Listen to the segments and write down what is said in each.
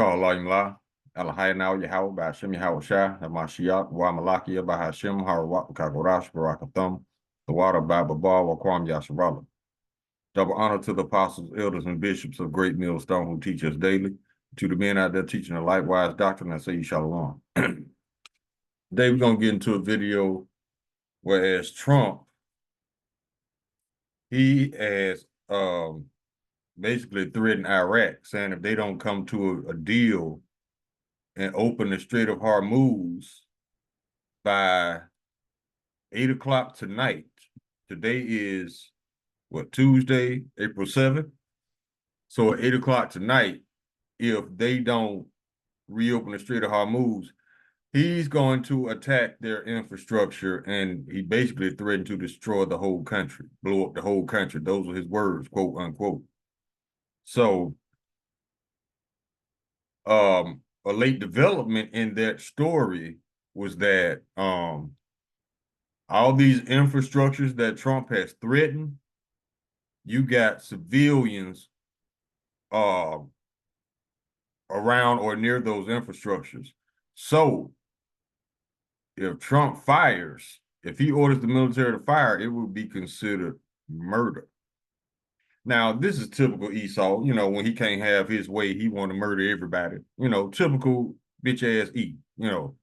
Call Layimla, Alahayna Yahweh, Bashim Yahweh Shah, Hamashiach, Wamalakia, Bahashim, Harawak, Kagorash, Barakathum, the water Baba Bar, Wakwam Yasharala. Double honor to the apostles, elders, and bishops of Great Millstone who teach us daily. To the men out there teaching the likewise doctrine, I say you shalom. Today we're going to get into a video whereas Trump, he has basically threatened Iraq, saying if they don't come to a deal and open the Strait of Hormuz by 8 o'clock tonight. Today is Tuesday, April 7th. So at 8 o'clock tonight, if they don't reopen the Strait of Hormuz, he's going to attack their infrastructure, and he basically threatened to destroy the whole country, blow up the whole country. Those are his words, quote unquote. So a late development in that story was that all these infrastructures that Trump has threatened, you got civilians around or near those infrastructures. So if Trump fires, if he orders the military to fire, it would be considered murder. Now, this is typical Esau. You know, when he can't have his way, he want to murder everybody. You know, typical bitch-ass E, you know.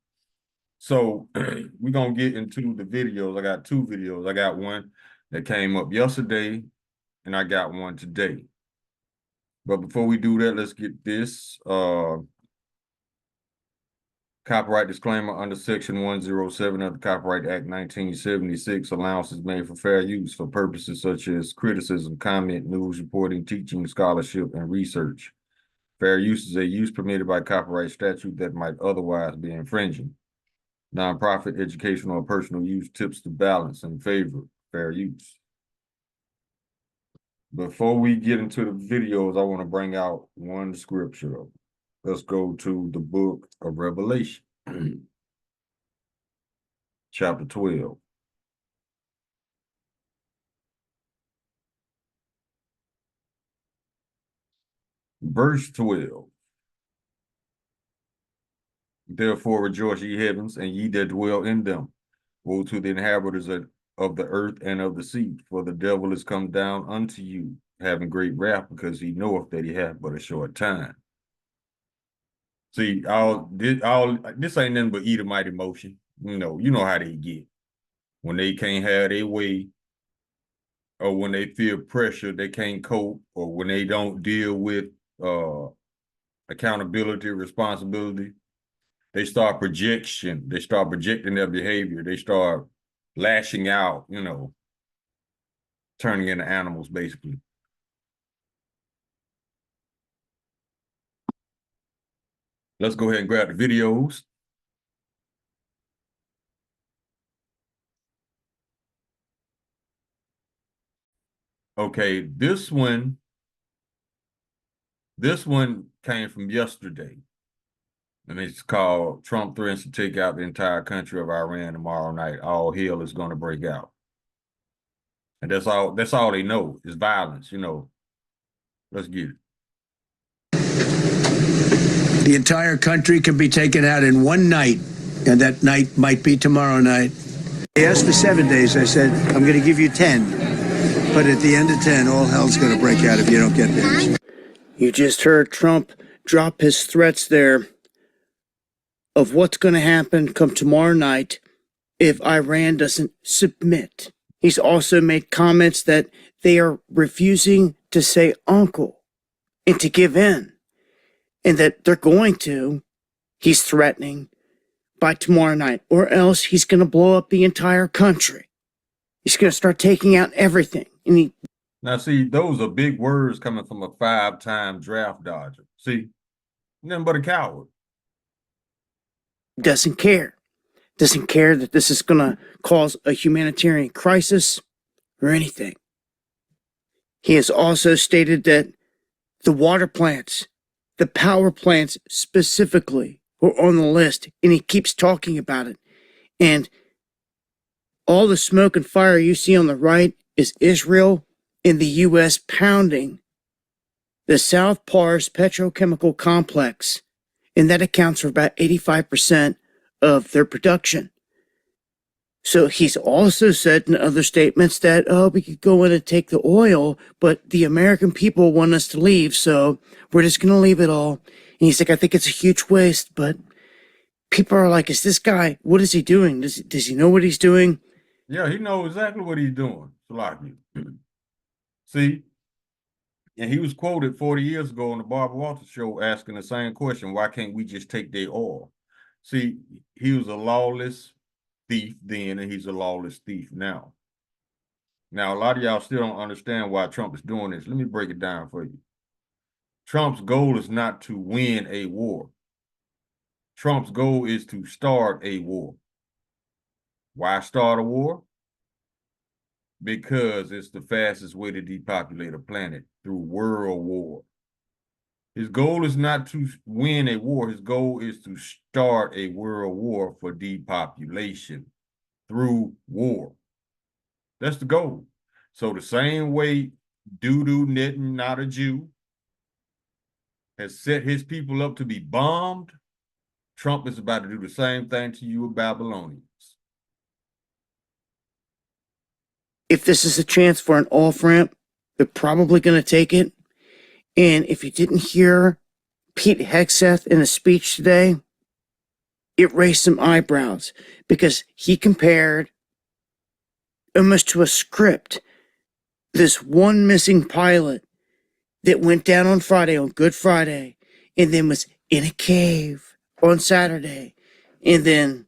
So we're going to get into the videos. I got two videos. I got one that came up yesterday, and I got one today. But before we do that, let's get this copyright disclaimer. Under Section 107 of the Copyright Act 1976, allowance is made for fair use for purposes such as criticism, comment, news reporting, teaching, scholarship, and research. Fair use is a use permitted by copyright statute that might otherwise be infringing. Nonprofit, educational, or personal use tips the balance in favor of fair use. Before we get into the videos, I want to bring out one scripture. Let's go to the book of Revelation, chapter 12. Verse 12. Therefore rejoice, ye heavens, and ye that dwell in them. Woe to the inhabitants of the earth and of the sea, for the devil is come down unto you, having great wrath, because he knoweth that he hath but a short time. See, this ain't nothing but Edomite emotion. You know how they get. When they can't have their way, or when they feel pressure, they can't cope, or when they don't deal with accountability, responsibility, they start projecting their behavior. They start lashing out, turning into animals, basically. Let's go ahead and grab the videos. Okay, this one came from yesterday. And it's called Trump threatens to take out the entire country of Iran tomorrow night. All hell is going to break out. And that's all they know is violence, Let's get it. The entire country can be taken out in one night, and that night might be tomorrow night. They asked for 7 days. I said, I'm going to give you 10. But at the end of 10, all hell's going to break out if you don't get this. You just heard Trump drop his threats there of what's going to happen come tomorrow night if Iran doesn't submit. He's also made comments that they are refusing to say uncle and to give in, and that they're going to, he's threatening, by tomorrow night, or else he's going to blow up the entire country. He's going to start taking out everything. Now, see, those are big words coming from a 5-time draft dodger. See, nothing but a coward. Doesn't care that this is going to cause a humanitarian crisis or anything. He has also stated that the water plants, the power plants specifically, were on the list, and he keeps talking about it. And all the smoke and fire you see on the right is Israel and the U.S. pounding the South Pars petrochemical complex and that accounts for about 85% of their production. So he's also said in other statements that, oh, we could go in and take the oil, but the American people want us to leave, so we're just going to leave it all. And he's like, I think it's a huge waste, but people are like, is this guy, what is he doing? Does he know what he's doing? Yeah, he knows exactly what he's doing. Salaki. See, and he was quoted 40 years ago on the Barbara Walters show asking the same question, why can't we just take their oil? See, he was a lawless thief then, and he's a lawless thief now. Now, a lot of y'all still don't understand why Trump is doing this. Let me break it down for you. Trump's goal is not to win a war. Trump's goal is to start a war. Why start a war? Because it's the fastest way to depopulate a planet, through world war. His goal is not to win a war. His goal is to start a world war for depopulation through war. That's the goal. So the same way Dudu Netanyahu, not a Jew, has set his people up to be bombed, Trump is about to do the same thing to you Babylonians. If this is a chance for an off-ramp, they're probably going to take it. And if you didn't hear Pete Hegseth in a speech today, it raised some eyebrows because he compared almost to a script this one missing pilot that went down on Friday, on Good Friday, and then was in a cave on Saturday, and then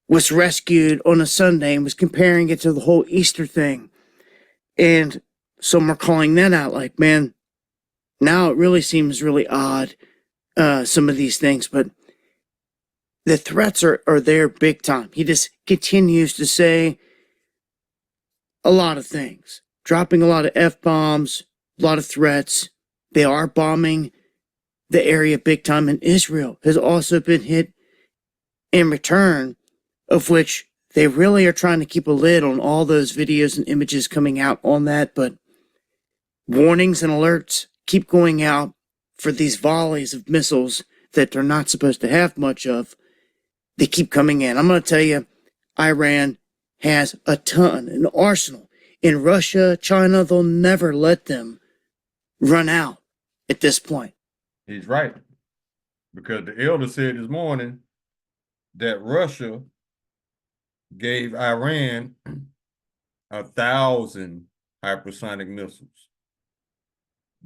was rescued on a Sunday, and was comparing it to the whole Easter thing. And some are calling that out like, man, now it really seems really odd, some of these things, but the threats are there big time. He just continues to say a lot of things, dropping a lot of F-bombs, a lot of threats. They are bombing the area big time, and Israel has also been hit in return, of which they really are trying to keep a lid on all those videos and images coming out on that, but warnings and alerts keep going out for these volleys of missiles that they're not supposed to have much of. They keep coming in. I'm going to tell you, Iran has a ton, an arsenal. In Russia, China, they'll never let them run out at this point. He's right. Because the elder said this morning that Russia gave Iran 1,000 hypersonic missiles.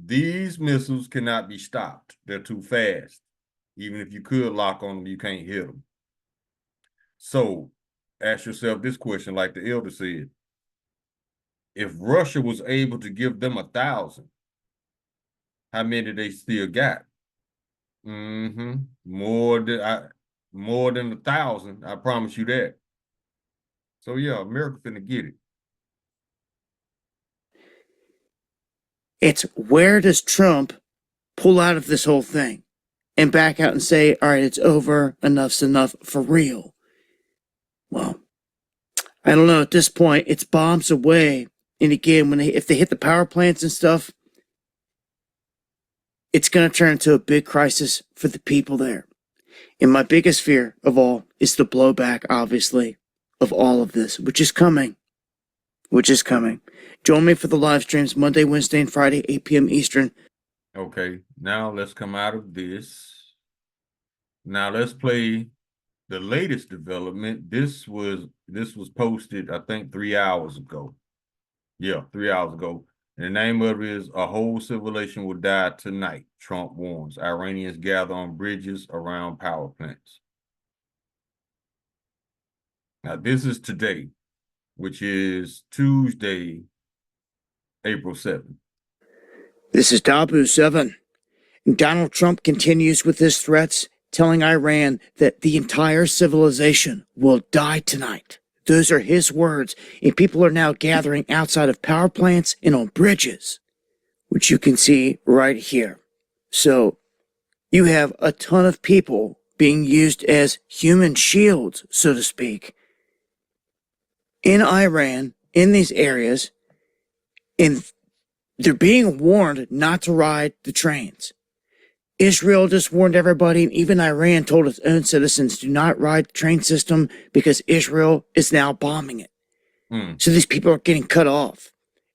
These missiles cannot be stopped. They're too fast. Even if you could lock on them, you can't hit them. So ask yourself this question, like the elder said. If Russia was able to give them 1,000, how many they still got? More than 1,000, I promise you that. So yeah, America finna get it. It's where does Trump pull out of this whole thing and back out and say, all right, it's over, enough's enough for real? Well, I don't know. At this point, it's bombs away. And again, if they hit the power plants and stuff, it's going to turn into a big crisis for the people there. And my biggest fear of all is the blowback, obviously, of all of this, which is coming. Join me for the live streams Monday, Wednesday, and Friday, 8 p.m. Eastern. Okay, now let's come out of this. Now let's play the latest development. This was posted, I think, 3 hours ago. Yeah, 3 hours ago. And the name of it is "A Whole Civilization Will Die Tonight," Trump warns. Iranians gather on bridges around power plants. Now this is today, which is Tuesday, April 7th. This is Dabu 7. Donald Trump continues with his threats, telling Iran that the entire civilization will die tonight. Those are his words, and people are now gathering outside of power plants and on bridges, which you can see right here. So you have a ton of people being used as human shields, so to speak, in Iran, in these areas, and they're being warned not to ride the trains. Israel just warned everybody, and even Iran told its own citizens, do not ride the train system because Israel is now bombing it. So these people are getting cut off.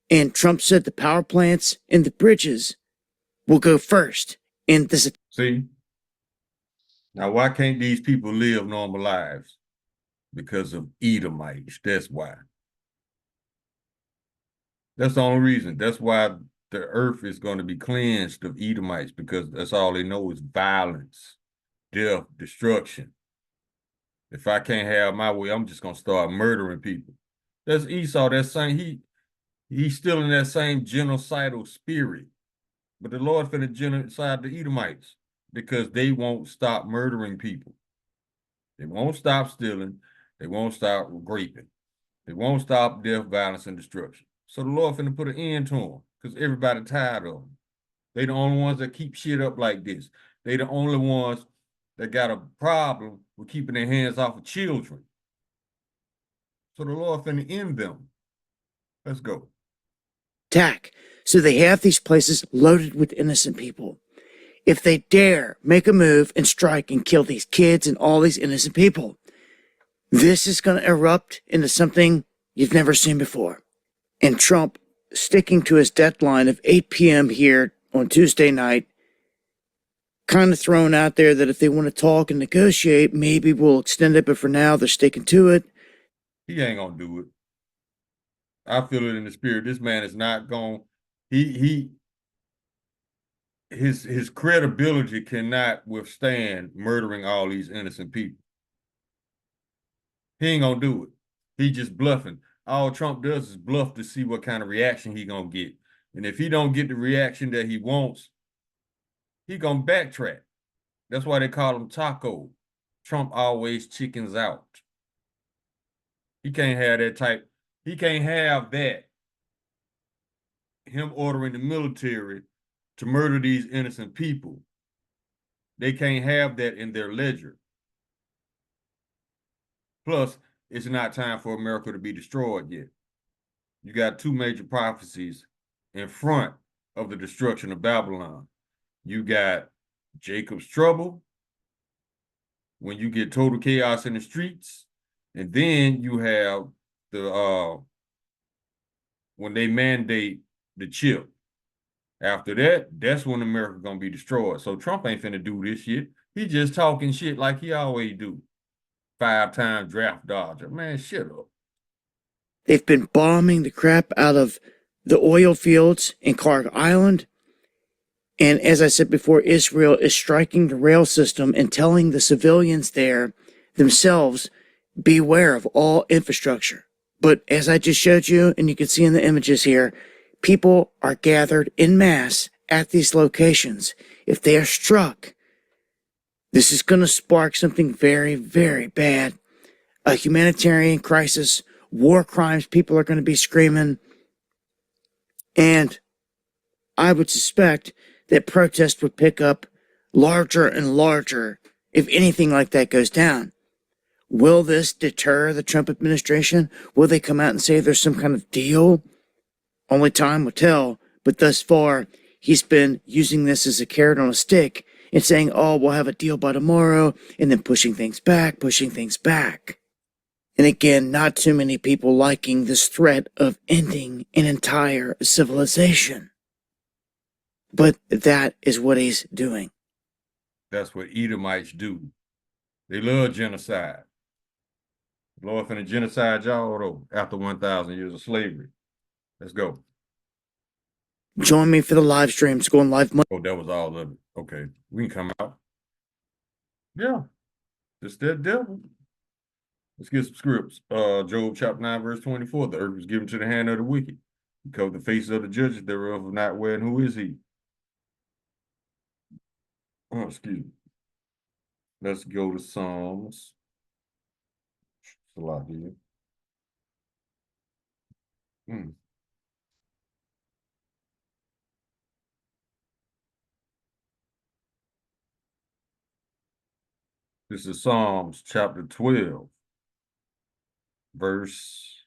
And Trump said the power plants and the bridges will go first in this. See? Now, why can't these people live normal lives? Because of Edomites. That's why. That's the only reason. That's why the earth is going to be cleansed of Edomites, because that's all they know is violence, death, destruction. If I can't have my way, I'm just going to start murdering people. That's Esau. That same, he's still in that same genocidal spirit. But the Lord finna genocide the Edomites because they won't stop murdering people. They won't stop stealing. They won't stop raping. They won't stop death, violence, and destruction. So the Lord finna put an end to them because everybody tired of them. They the only ones that keep shit up like this. They the only ones that got a problem with keeping their hands off of children. So the Lord finna end them. Let's go. Attack. So they have these places loaded with innocent people. If they dare make a move and strike and kill these kids and all these innocent people, this is going to erupt into something you've never seen before. And Trump, sticking to his deadline of 8 p.m. here on Tuesday night, kind of throwing out there that if they want to talk and negotiate, maybe we'll extend it, but for now they're sticking to it. He ain't gonna do it. I feel it in the spirit. This man is not going. His credibility cannot withstand murdering all these innocent people. He ain't gonna do it. He just bluffing. All Trump does is bluff to see what kind of reaction he gonna get. And if he don't get the reaction that he wants, he gonna backtrack. That's why they call him Taco. Trump always chickens out. He can't have that type. He can't have that. Him ordering the military to murder these innocent people. They can't have that in their ledger. Plus, it's not time for America to be destroyed yet. You got two major prophecies in front of the destruction of Babylon. You got Jacob's trouble, when you get total chaos in the streets, and then you have the when they mandate the chip. After that, that's when America's gonna be destroyed. So Trump ain't finna do this shit. He just talking shit like he always do. 5-time draft dodger. Man, shut up. They've been bombing the crap out of the oil fields in Clark Island. And as I said before, Israel is striking the rail system and telling the civilians there themselves, beware of all infrastructure. But as I just showed you, and you can see in the images here, people are gathered en masse at these locations. If they are struck, this is going to spark something very, very bad. A humanitarian crisis, war crimes, people are going to be screaming. And I would suspect that protests would pick up larger and larger if anything like that goes down. Will this deter the Trump administration? Will they come out and say there's some kind of deal? Only time will tell, but thus far, he's been using this as a carrot on a stick and saying, oh, we'll have a deal by tomorrow, and then pushing things back. And again, not too many people liking this threat of ending an entire civilization. But that is what he's doing. That's what Edomites do. They love genocide. The Lord finna genocide y'all though after 1,000 years of slavery. Let's go. Join me for the live streams going live. Oh, that was all of it. Okay, we can come out. Yeah, it's that devil. Let's get some scripts. Job chapter 9, verse 24. The earth was given to the hand of the wicked. He covered the faces of the judges thereof of not where and who is he? Oh, excuse me. Let's go to Psalms. It's a lot here. This is Psalms chapter 12, verse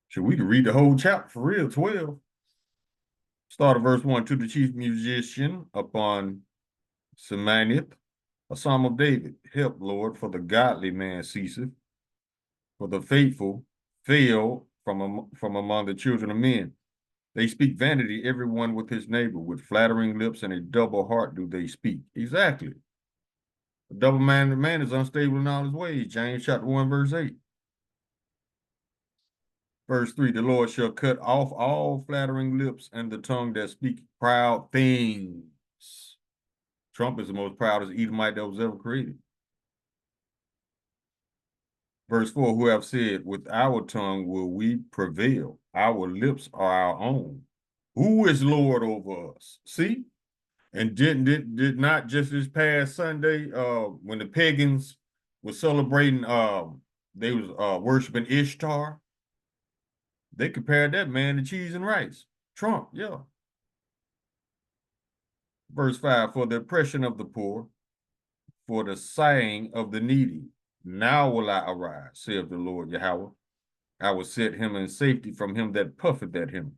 Should we could read the whole chapter for real, 12. Start at verse 1. To the chief musician upon Semanith, a psalm of David. Help, Lord, for the godly man ceaseth, for the faithful fail from among the children of men. They speak vanity, everyone with his neighbor, with flattering lips and a double heart do they speak. Exactly. A double-minded man is unstable in all his ways. James chapter 1, verse 8. Verse 3, the Lord shall cut off all flattering lips and the tongue that speak proud things. Trump is the most proudest Edomite that was ever created. Verse 4, who have said, with our tongue will we prevail. Our lips are our own. Who is Lord over us? See? And did not just this past Sunday, when the pagans were celebrating, they was worshiping Ishtar. They compared that man to cheese and rice. Trump, yeah. Verse 5, for the oppression of the poor, for the sighing of the needy. Now will I arise, saith the Lord Yahweh. I will set him in safety from him that puffeth at him.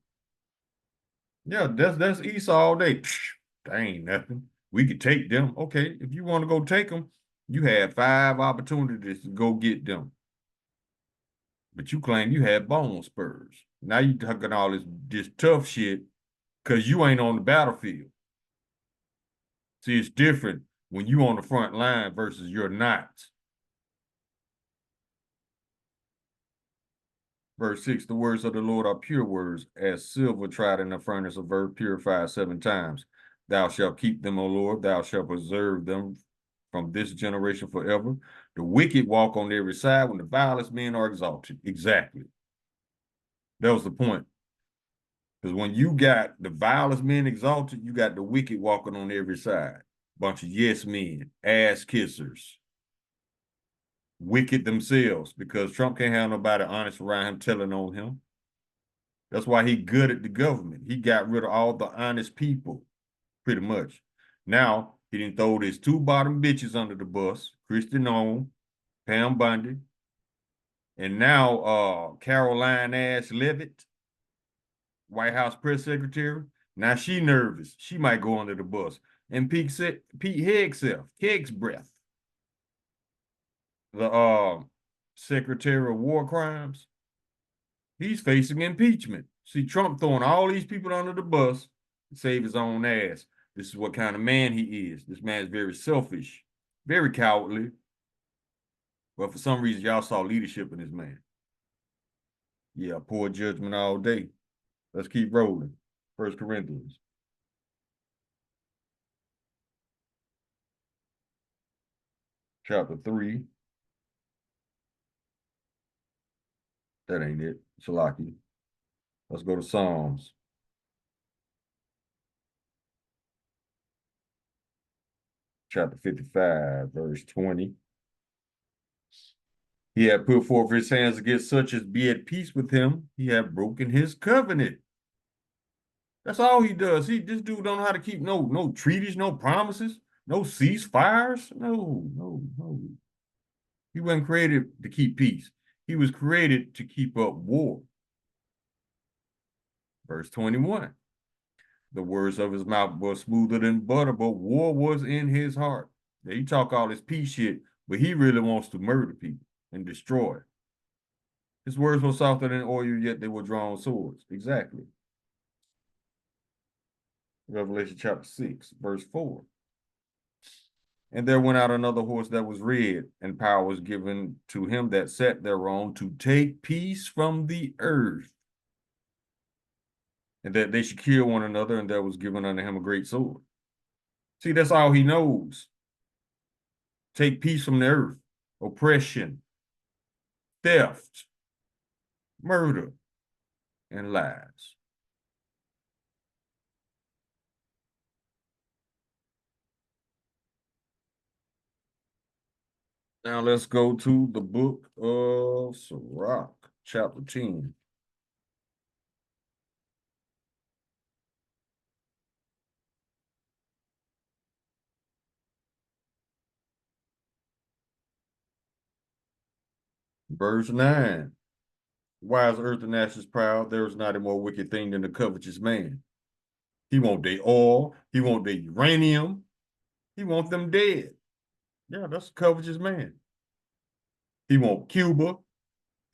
Yeah, that's Esau all day. Psh, that ain't nothing. We could take them. Okay, if you want to go take them, you had 5 opportunities to go get them. But you claim you had bone spurs. Now you talking all this tough shit because you ain't on the battlefield. See, it's different when you on the front line versus you're not. Verse 6, the words of the Lord are pure words, as silver tried in the furnace of earth, purified 7 times. Thou shalt keep them, O Lord, thou shalt preserve them from this generation forever. The wicked walk on every side when the vilest men are exalted. Exactly. That was the point. Because when you got the vilest men exalted, you got the wicked walking on every side. Bunch of yes men, ass kissers, wicked themselves, because Trump can't have nobody honest around him telling on him. That's why he good at the government. He got rid of all the honest people, pretty much. Now, he didn't throw his 2 bottom bitches under the bus, Kristi Noem, Pam Bundy, and now Caroline Ash Levitt, White House press secretary. Now she nervous. She might go under the bus. And Pete Hegseth, the Secretary of War Crimes, he's facing impeachment. See, Trump throwing all these people under the bus to save his own ass. This is what kind of man he is. This man is very selfish, very cowardly. But for some reason, y'all saw leadership in this man. Yeah, poor judgment all day. Let's keep rolling. 1 Corinthians. Chapter 3. That ain't it. Shalaki. Let's go to Psalms. Chapter 55, verse 20. He had put forth his hands against such as be at peace with him. He had broken his covenant. That's all he does. This dude don't know how to keep no treaties, no promises, no ceasefires. No. He wasn't created to keep peace. He was created to keep up war. Verse 21. The words of his mouth were smoother than butter, but war was in his heart. Yeah, he talk all this peace shit, but he really wants to murder people and destroy. His words were softer than oil, yet they were drawn swords. Exactly. Revelation chapter 6, verse 4. And there went out another horse that was red, and power was given to him that sat thereon to take peace from the earth, and that they should kill one another, and there was given unto him a great sword. See, that's all he knows. Take peace from the earth, oppression, theft, murder, and lies. Now let's go to the book of Sirach, chapter 10. Verse 9. Why is earth and ashes proud? There is not a more wicked thing than the covetous man. He want their oil. He want their uranium. He want them dead. Yeah, that's a covetous man. He want Cuba.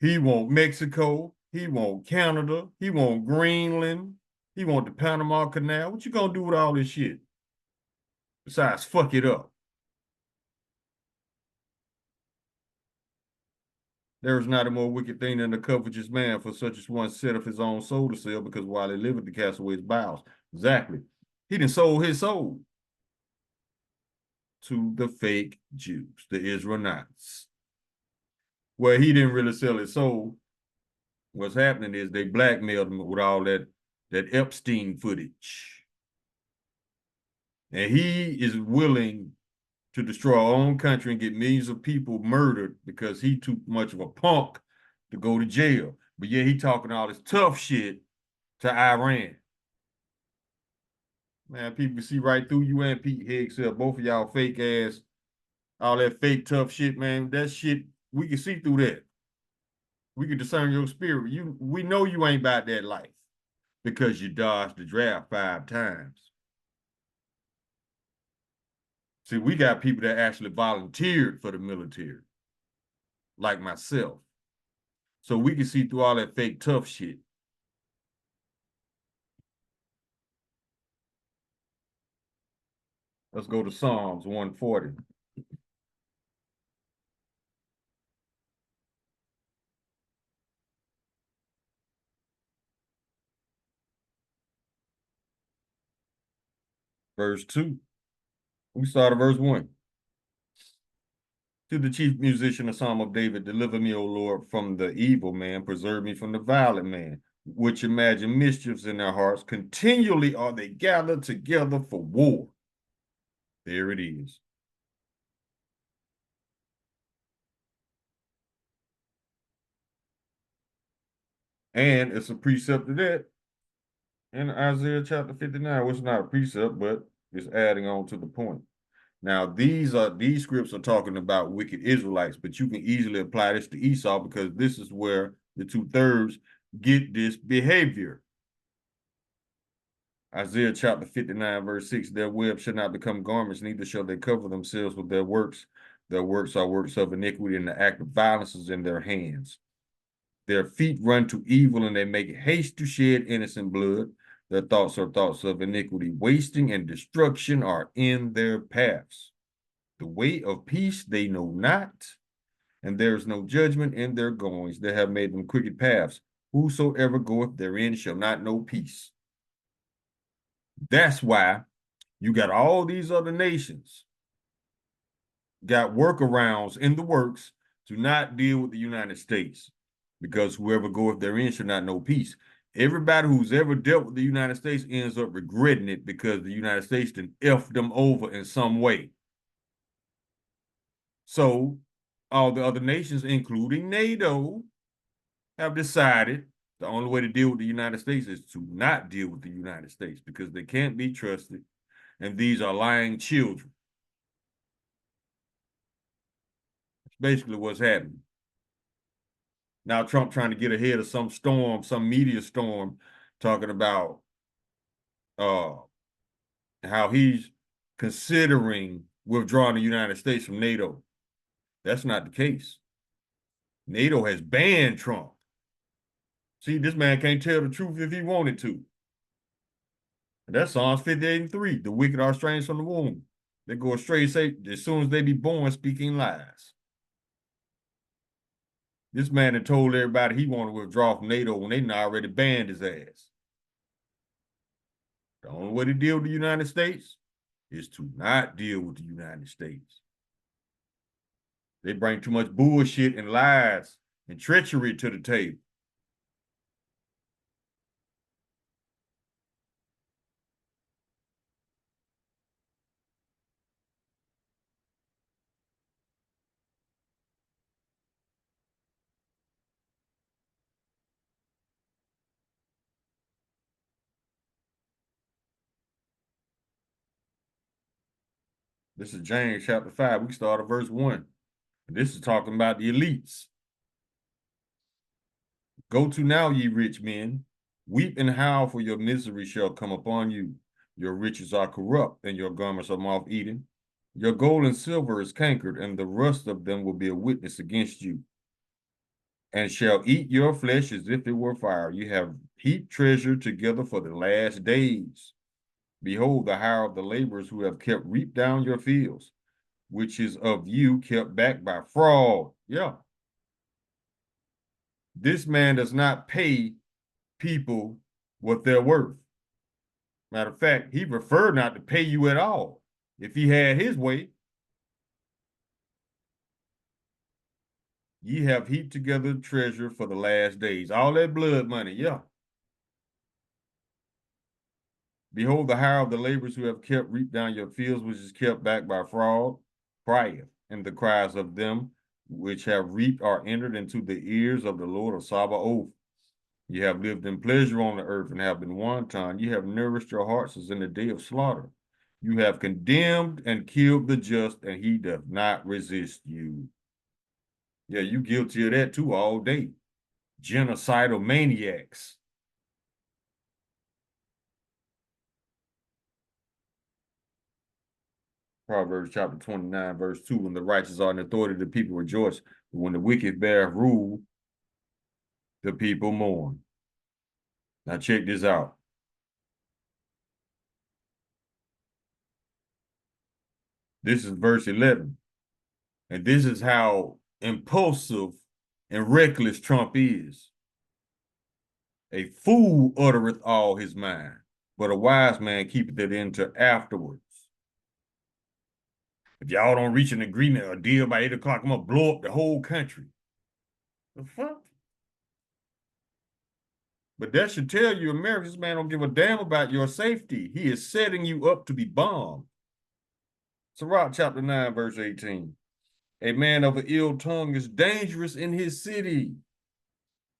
He want Mexico. He want Canada. He want Greenland. He want the Panama Canal. What you gonna do with all this shit? Besides, fuck it up. There is not a more wicked thing than the covetous man, for such as one set up his own soul to sell, because while he liveth, to cast away his bowels. Exactly. He done sold his soul to the fake Jews, the Israelites. Well, he didn't really sell his soul. What's happening is they blackmailed him with all that Epstein footage. And he is willing to destroy our own country and get millions of people murdered because he too much of a punk to go to jail. But yeah, he talking all this tough shit to Iran. Man, people see right through you and Pete Hegseth, both of y'all fake ass, all that fake tough shit, man. That shit, we can see through that. We can discern your spirit. We know you ain't about that life because you dodged the draft 5 times. See, we got people that actually volunteered for the military, like myself. So we can see through all that fake tough shit. Let's go to Psalms 140. Verse 2. We start at verse 1. To the chief musician, a psalm of David, deliver me, O Lord, from the evil man, preserve me from the violent man, which imagine mischiefs in their hearts. Continually are they gathered together for war. There it is. And it's a precept to that in Isaiah chapter 59, which is not a precept, but it's adding on to the point. Now, these scripts are talking about wicked Israelites, but you can easily apply this to Esau because this is where the 2/3 get this behavior. Isaiah chapter 59, verse 6, their web shall not become garments, neither shall they cover themselves with their works. Their works are works of iniquity, and the act of violence is in their hands. Their feet run to evil, and they make haste to shed innocent blood. Their thoughts are thoughts of iniquity. Wasting and destruction are in their paths. The way of peace they know not, and there is no judgment in their goings. They have made them crooked paths. Whosoever goeth therein shall not know peace. That's why you got all these other nations got workarounds in the works to not deal with the United States, because whoever goeth therein shall not know peace. Everybody who's ever dealt with the United States ends up regretting it because the United States done effed them over in some way. So all the other nations, including NATO, have decided the only way to deal with the United States is to not deal with the United States because they can't be trusted, and these are lying children. That's basically what's happening. Now Trump trying to get ahead of some storm, some media storm, talking about how he's considering withdrawing the United States from NATO. That's not the case. NATO has banned Trump. See, this man can't tell the truth if he wanted to. And that's Psalms 58:3. The wicked are estranged from the womb. They go astray, say, as soon as they be born, speaking lies. This man had told everybody he wanted to withdraw from NATO when they already banned his ass. The only way to deal with the United States is to not deal with the United States. They bring too much bullshit and lies and treachery to the table. This is James chapter 5. We start at verse 1. And this is talking about the elites. Go to now, ye rich men, weep and howl, for your misery shall come upon you. Your riches are corrupt, and your garments are moth-eaten. Your gold and silver is cankered, and the rust of them will be a witness against you, and shall eat your flesh as if it were fire. You have heaped treasure together for the last days. Behold, the hire of the laborers who have kept reap down your fields, which is of you kept back by fraud. Yeah. This man does not pay people what they're worth. Matter of fact, he preferred not to pay you at all if he had his way. Ye have heaped together treasure for the last days. All that blood money, yeah. Behold, the hire of the laborers who have kept reap down your fields, which is kept back by fraud, crieth, and the cries of them which have reaped are entered into the ears of the Lord of Sabaoth. You have lived in pleasure on the earth and have been wanton. You have nourished your hearts as in the day of slaughter. You have condemned and killed the just, and he doth not resist you. Yeah, you guilty of that too all day. Genocidal maniacs. Proverbs chapter 29, verse 2, when the righteous are in authority, the people rejoice. But when the wicked bear rule, the people mourn. Now check this out. This is verse 11. And this is how impulsive and reckless Trump is. A fool uttereth all his mind, but a wise man keepeth it into afterwards. If y'all don't reach an agreement or deal by 8 o'clock, I'm gonna blow up the whole country. The fuck? But that should tell you, America, this man don't give a damn about your safety. He is setting you up to be bombed. Sirach chapter 9, verse 18. A man of an ill tongue is dangerous in his city,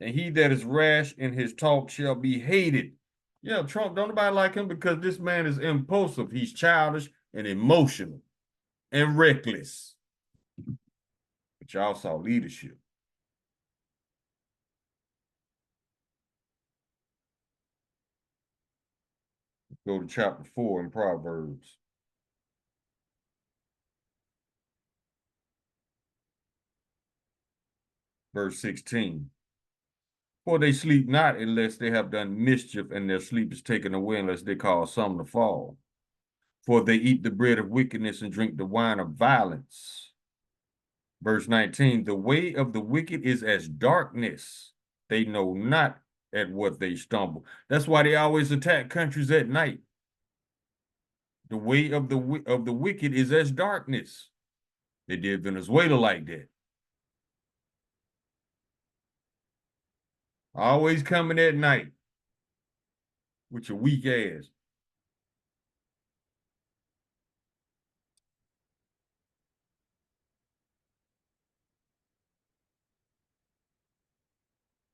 and he that is rash in his talk shall be hated. Yeah, Trump, don't nobody like him because this man is impulsive. He's childish and emotional and reckless. But y'all saw leadership. Go to chapter 4 in Proverbs. Verse 16. For they sleep not unless they have done mischief, and their sleep is taken away unless they cause some to fall. For they eat the bread of wickedness and drink the wine of violence. Verse 19, the way of the wicked is as darkness. They know not at what they stumble. That's why they always attack countries at night. The way of the wicked is as darkness. They did Venezuela like that. Always coming at night with your weak ass.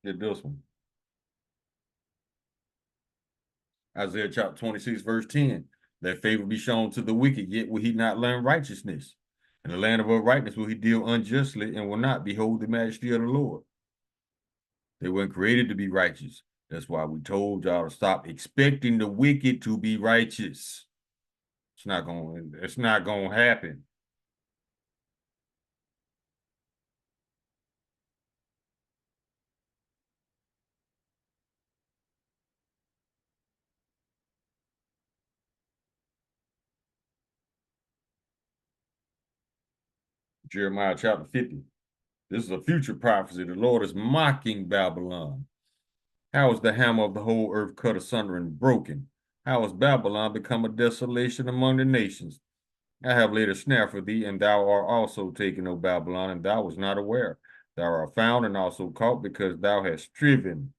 Get this one. Isaiah chapter 26, verse 10. Let favor be shown to the wicked, yet will he not learn righteousness. In the land of uprightness will he deal unjustly, and will not behold the majesty of the Lord. They weren't created to be righteous. That's why we told y'all to stop expecting the wicked to be righteous. It's not gonna happen. Jeremiah chapter 50. This is a future prophecy. The Lord is mocking Babylon. How is the hammer of the whole earth cut asunder and broken? How has Babylon become a desolation among the nations? I have laid a snare for thee, and thou art also taken, O Babylon, and thou was not aware. Thou art found and also caught, because thou hast striven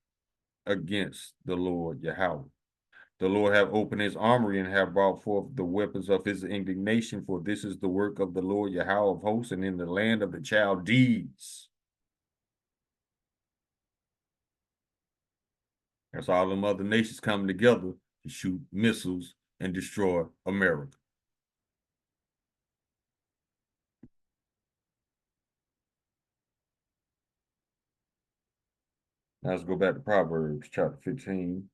against the Lord Yahweh. The Lord have opened his armory and have brought forth the weapons of his indignation, for this is the work of the Lord Yahweh of hosts, and in the land of the Chaldees. That's all them other nations coming together to shoot missiles and destroy America. Now let's go back to Proverbs chapter 15,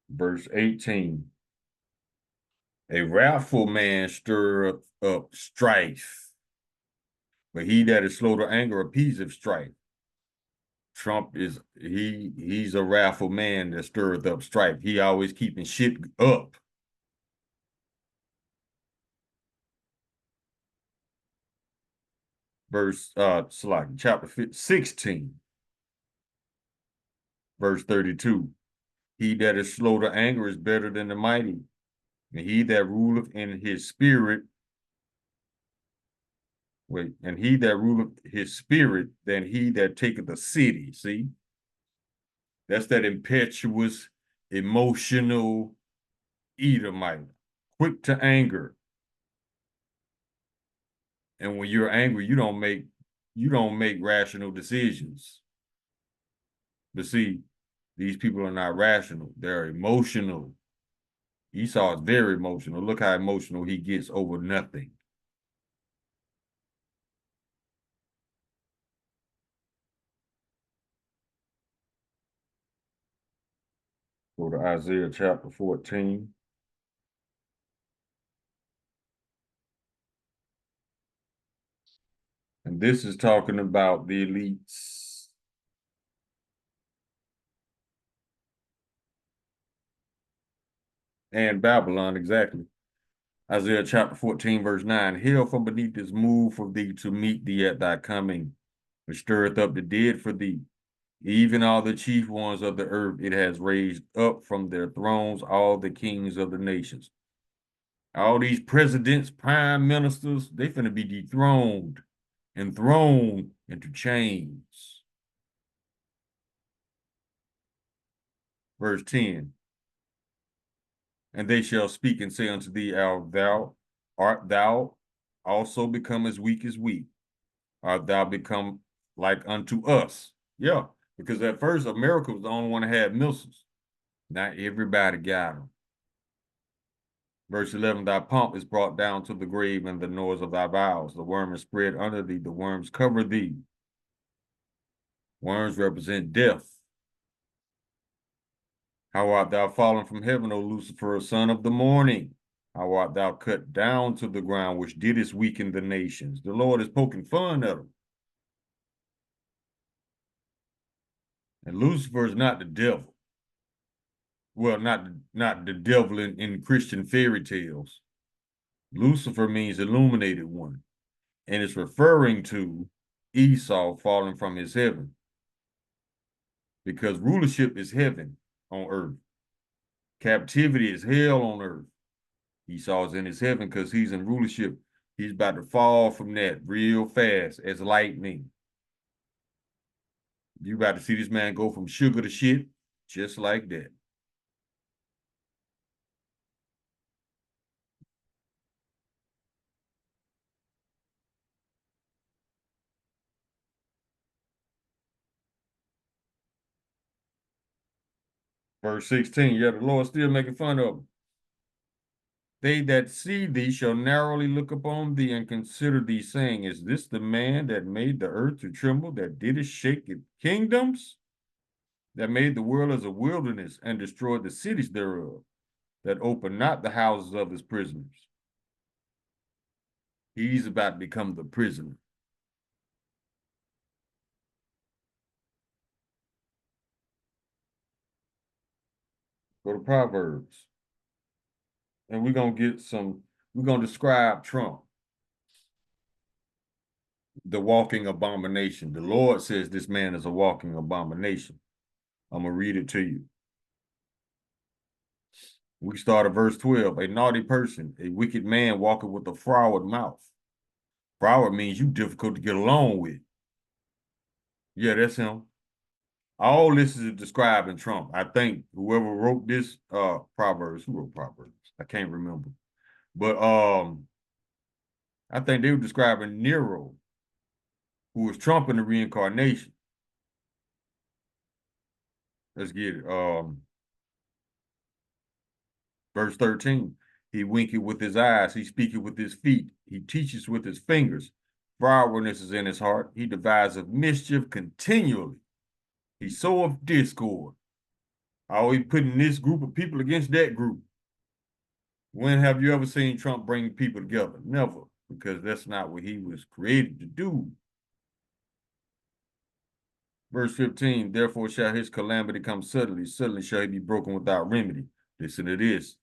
verse 18. A wrathful man stirreth up strife, but he that is slow to anger appeaseth strife. Trump he's a wrathful man that stirreth up strife. He always keeping shit up. Chapter 16, verse 32. He that is slow to anger is better than the mighty, and he that ruleth in his spirit, and he that ruleth his spirit than he that taketh a city. See? That's that impetuous, emotional Edomite, quick to anger. And when you're angry, you don't make rational decisions. But see, these people are not rational. They're emotional. Esau is very emotional. Look how emotional he gets over nothing. Go to Isaiah chapter 14. And this is talking about the elites. And Babylon, exactly. Isaiah chapter 14, verse 9. Hail from beneath is moved for thee to meet thee at thy coming, which stirreth up the dead for thee. Even all the chief ones of the earth it has raised up from their thrones, all the kings of the nations. All these presidents, prime ministers, they finna be dethroned and thrown into chains. Verse 10. And they shall speak and say unto thee, art thou also become as weak as we? Art thou become like unto us? Yeah, because at first America was the only one that had missiles. Not everybody got them. Verse 11, thy pomp is brought down to the grave, and the noise of thy vows. The worm is spread under thee, the worms cover thee. Worms represent death. How art thou fallen from heaven, O Lucifer, son of the morning? How art thou cut down to the ground, which didst weaken the nations? The Lord is poking fun at them. And Lucifer is not the devil. Well, not the devil in Christian fairy tales. Lucifer means illuminated one, and it's referring to Esau falling from his heaven. Because rulership is heaven on earth. Captivity is hell on earth. Esau's in his heaven because he's in rulership. He's about to fall from that real fast as lightning. You about to see this man go from sugar to shit just like that. Verse 16, yeah, the Lord still making fun of them. They that see thee shall narrowly look upon thee and consider thee, saying, is this the man that made the earth to tremble, that didst shake its kingdoms, that made the world as a wilderness and destroyed the cities thereof, that opened not the houses of his prisoners? He's about to become the prisoner. Go to Proverbs. And we're going to describe Trump, the walking abomination. The Lord says this man is a walking abomination. I'm going to read it to you. We start at verse 12. A naughty person, a wicked man walking with a froward mouth. Froward means you difficult to get along with. Yeah, that's him. All this is describing Trump. I think whoever wrote this Proverbs, who wrote Proverbs? I can't remember. But I think they were describing Nero, who was Trump in the reincarnation. Let's get it. Verse 13. He winketh with his eyes, he speaketh with his feet, he teaches with his fingers. Frowardness is in his heart. He deviseth mischief continually. He soweth discord. Always putting this group of people against that group. When have you ever seen Trump bring people together? Never, because that's not what he was created to do. Verse 15, therefore shall his calamity come suddenly, suddenly shall he be broken without remedy. Listen to this.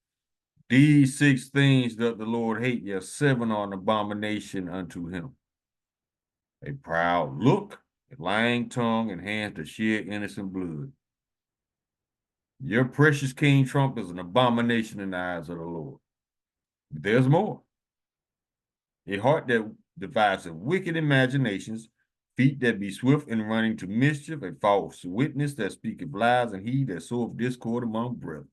These 6 things doth the Lord hate, yes, 7 are an abomination unto him. A proud look, a lying tongue, and hands to shed innocent blood. Your precious King Trump is an abomination in the eyes of the Lord. But there's more. A heart that deviseth wicked imaginations, feet that be swift in running to mischief, a false witness that speaketh lies, and he that soweth discord among brethren.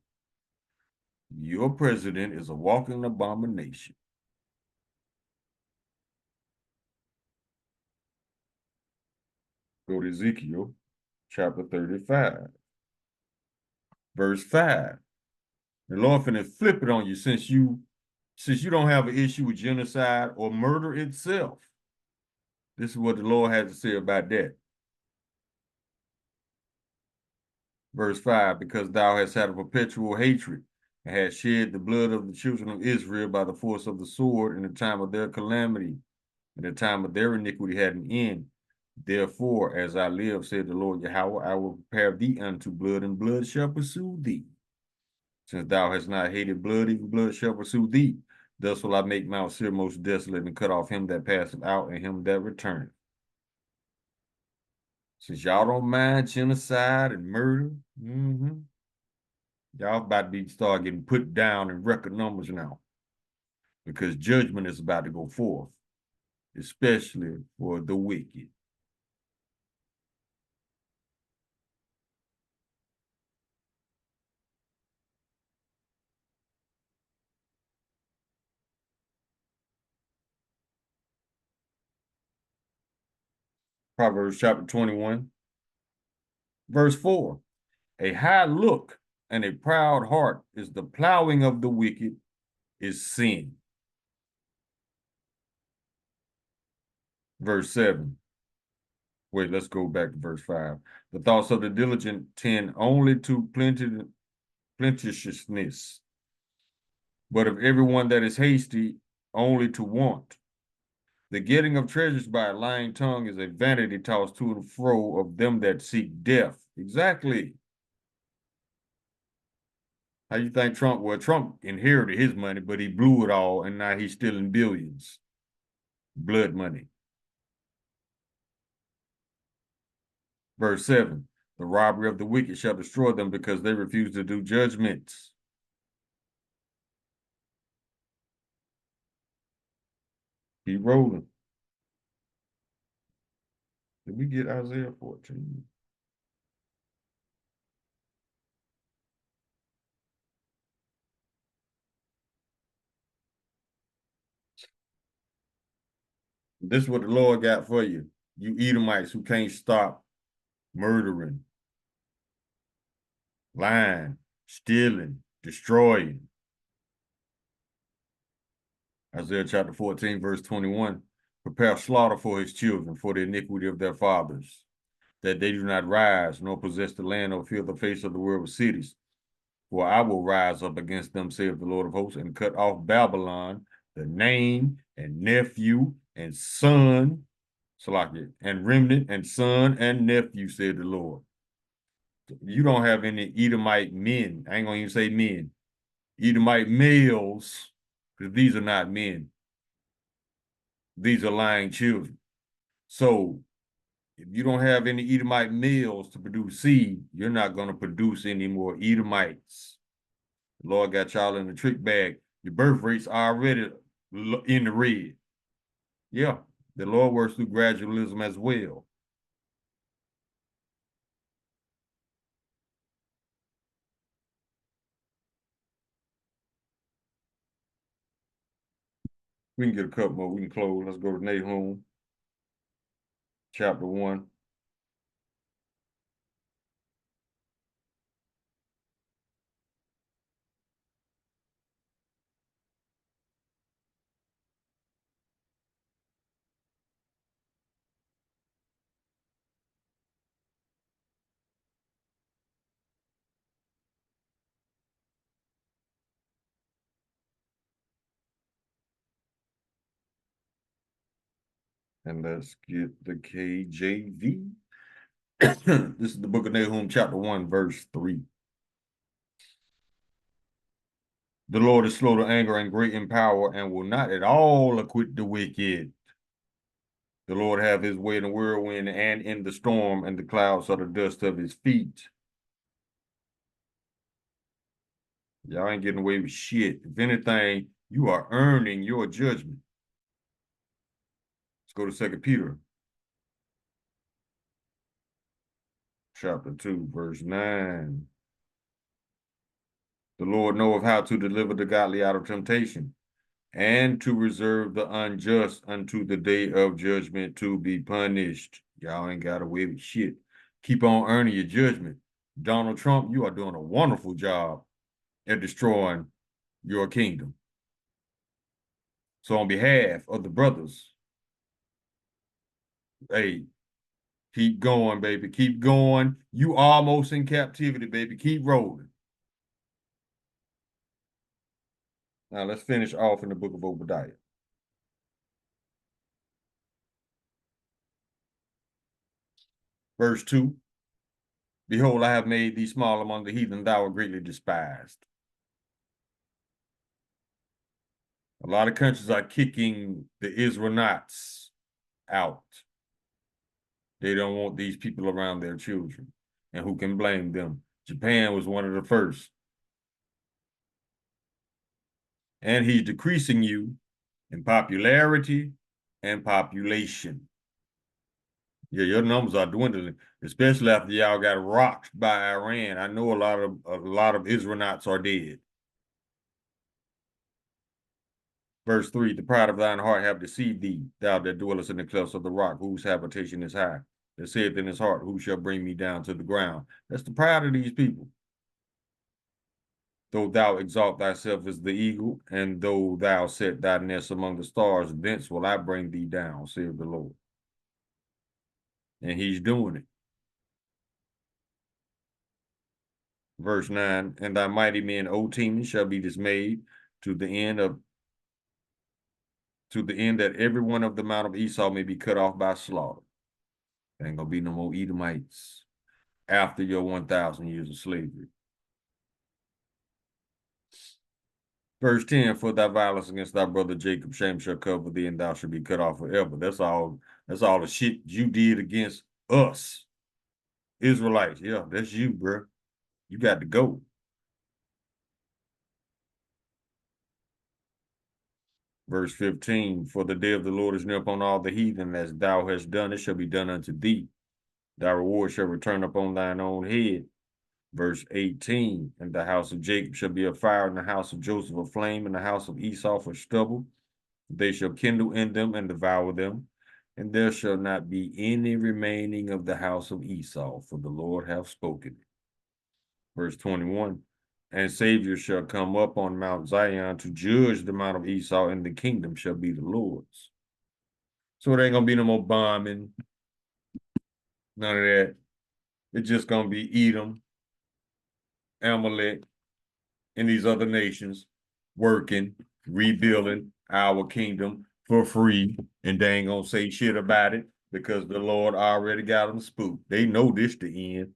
Your president is a walking abomination. Go to Ezekiel chapter 35, verse 5. The Lord finna flip it on you since you don't have an issue with genocide or murder itself. This is what the Lord has to say about that. Verse 5, because thou hast had a perpetual hatred and hast shed the blood of the children of Israel by the force of the sword in the time of their calamity, and the time of their iniquity had an end. Therefore, as I live, said the Lord Yahweh, I will prepare thee unto blood, and blood shall pursue thee. Since thou hast not hated blood, even blood shall pursue thee. Thus will I make Mount Seir most desolate, and cut off him that passeth out, and him that returneth. Since y'all don't mind genocide and murder, y'all about to start getting put down in record numbers now, because judgment is about to go forth, especially for the wicked. Proverbs chapter 21, verse 4. A high look and a proud heart is the plowing of the wicked, is sin. Verse 7. Wait, let's go back to verse 5. The thoughts of the diligent tend only to plenteousness, but of everyone that is hasty, only to want. The getting of treasures by a lying tongue is a vanity tossed to and fro of them that seek death. Exactly. How you think Trump? Well, Trump inherited his money, but he blew it all, and now he's stealing billions. Blood money. Verse 7, the robbery of the wicked shall destroy them because they refuse to do judgments. Keep rolling. Did we get Isaiah 14? This is what the Lord got for you. You Edomites who can't stop murdering, lying, stealing, destroying. Isaiah chapter 14, verse 21. Prepare slaughter for his children, for the iniquity of their fathers, that they do not rise, nor possess the land, or fill the face of the world with cities. For I will rise up against them, saith the Lord of hosts, and cut off Babylon, the name, and nephew, and son, Salakia, and remnant, and son, and nephew, said the Lord. You don't have any Edomite men. I ain't gonna even say men. Edomite males, because these are not men. These are lying children. So if you don't have any Edomite males to produce seed, you're not going to produce any more Edomites. The Lord got y'all in the trick bag. Your birth rate's already in the red. Yeah, the Lord works through gradualism as well. We can get a couple more. We can close. Let's go to Nahum, chapter 1. And let's get the KJV. This is the book of Nahum, chapter 1, verse 3. The Lord is slow to anger and great in power, and will not at all acquit the wicked. The Lord have his way in the whirlwind and in the storm, and the clouds are the dust of his feet. Y'all ain't getting away with shit. If anything, you are earning your judgment. Let's go to 2 Peter, chapter 2, verse 9. The Lord knoweth how to deliver the godly out of temptation, and to reserve the unjust unto the day of judgment to be punished. Y'all ain't got away with shit. Keep on earning your judgment. Donald Trump, you are doing a wonderful job at destroying your kingdom. So on behalf of the brothers, hey, keep going, baby. Keep going. You almost in captivity, baby. Keep rolling. Now let's finish off in the book of Obadiah. Verse 2. Behold, I have made thee small among the heathen, thou art greatly despised. A lot of countries are kicking the Israelites out. They don't want these people around their children. And who can blame them? Japan was one of the first. And he's decreasing you in popularity and population. Yeah, your numbers are dwindling, especially after y'all got rocked by Iran. I know a lot of Israelites are dead. Verse 3, the pride of thine heart have deceived thee, thou that dwellest in the clefts of the rock, whose habitation is high. That saith in his heart, who shall bring me down to the ground? That's the pride of these people. Though thou exalt thyself as the eagle, and though thou set thy nest among the stars, thence will I bring thee down, saith the Lord. And he's doing it. Verse 9, and thy mighty men, O Teman, shall be dismayed to the end that every one of the mount of Esau may be cut off by slaughter. There ain't gonna be no more Edomites after your 1,000 years of slavery. Verse 10, for thy violence against thy brother Jacob, shame shall cover thee, and thou shalt be cut off forever. That's all the shit you did against us, Israelites. Yeah, that's you, bro. You got to go. Verse 15, for the day of the Lord is near upon all the heathen, as thou hast done, it shall be done unto thee. Thy reward shall return upon thine own head. Verse 18, and the house of Jacob shall be a fire, and the house of Joseph a flame, and the house of Esau for stubble. They shall kindle in them and devour them, and there shall not be any remaining of the house of Esau, for the Lord hath spoken. Verse 21, and Savior shall come up on Mount Zion to judge the mount of Esau, and the kingdom shall be the Lord's. So it ain't gonna be no more bombing, none of that. It's just gonna be Edom, Amalek, and these other nations working, rebuilding our kingdom for free, and they ain't gonna say shit about it because the Lord already got them spooked. They know this the end.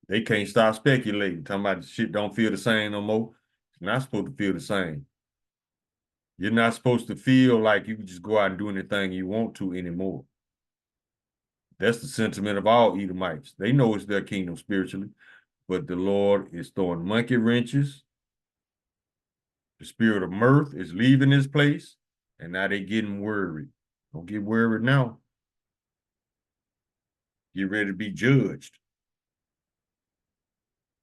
They can't stop speculating, talking about shit don't feel the same no more. It's not supposed to feel the same. You're not supposed to feel like you can just go out and do anything you want to anymore. That's the sentiment of all Edomites. They know it's their kingdom spiritually, but the Lord is throwing monkey wrenches. The spirit of mirth is leaving this place, and now they getting worried. Don't get worried now. Get ready to be judged.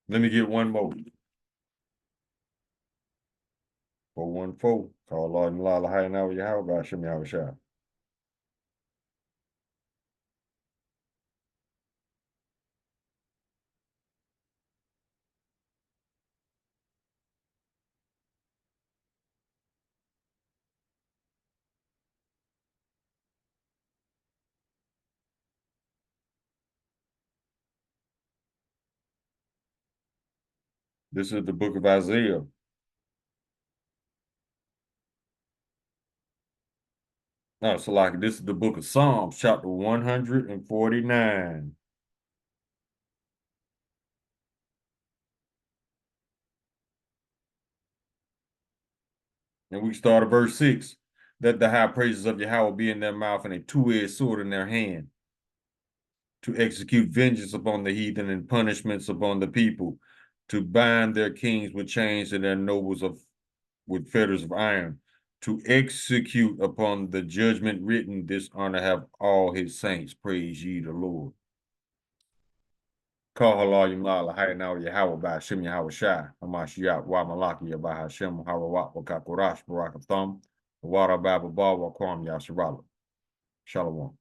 Let me get one more. 414. Call Lord and Lala High now with Yahweh, Shem Yahweh Shah. This is the book of Isaiah. So like this is the book of Psalms, chapter 149. And we start at verse 6. Let the high praises of Yahweh be in their mouth and a two-edged sword in their hand, to execute vengeance upon the heathen and punishments upon the people, to bind their kings with chains and their nobles with fetters of iron, to execute upon the judgment written, this honor have all his saints. Praise ye the Lord. Call halal yimla lahai now Yahweh by Hashem Yahweh Shai, Hamashiach wa Malaki by Hashem Harawat wa Kakurash Barakatham, Wara Baba Ba wa Kwam Yasharala. Shalom.